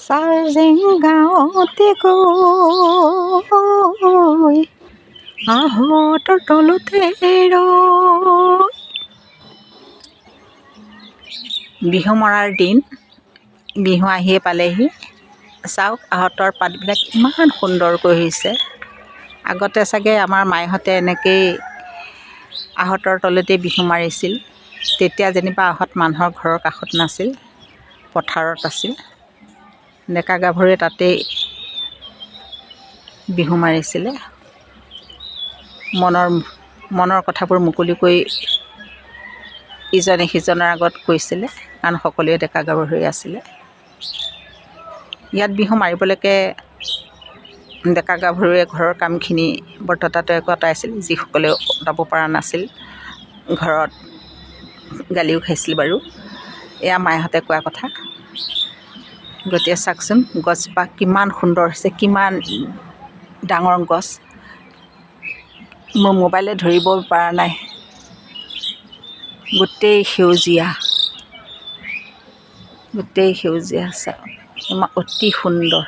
Charging গাঁৱতে গৈ আহঁতৰ তলতে ৰৈ। বিহু মৰাৰ দিন, বিহু আহিয়ে পালেহি। চাওক আহঁতৰ পাতবিলাক ইমান সুন্দৰকৈ হৈছে। আগতে চাগে আমাৰ মাইহঁতে এনেকৈয়ে আহঁতৰ তলতে বিহু মাৰিছিল। তেতিয়া যেনিবা আহঁত মানুহৰ ঘৰৰ কাষত নাছিল, পথাৰত আছিল। ডেকা গাভৰুৱে তাতেই বিহু মাৰিছিলে। মনৰ কথাবোৰ মুকলিকৈ ইজনে সিজনৰ আগত কৈছিলে, কাৰণ সকলোৱে ডেকা গাভৰুৱে আছিলে। ইয়াত বিহু মাৰিবলৈকে ডেকা গাভৰুৱে ঘৰৰ কামখিনি বৰততাতৈয়েকে কটাইছিল। যিসকলে কটাব পৰা নাছিল, ঘৰত গালিও খাইছিল বাৰু। এয়া মাইহঁতে কোৱা কথা। গতিকে চাওকচোন গছজোপা কিমান সুন্দৰ হৈছে, কিমান ডাঙৰ গছ। মোৰ মোবাইলে ধৰিব পৰা নাই, গোটেই সেউজীয়া, গোটেই সেউজীয়া। চাওক ইমান অতি সুন্দৰ।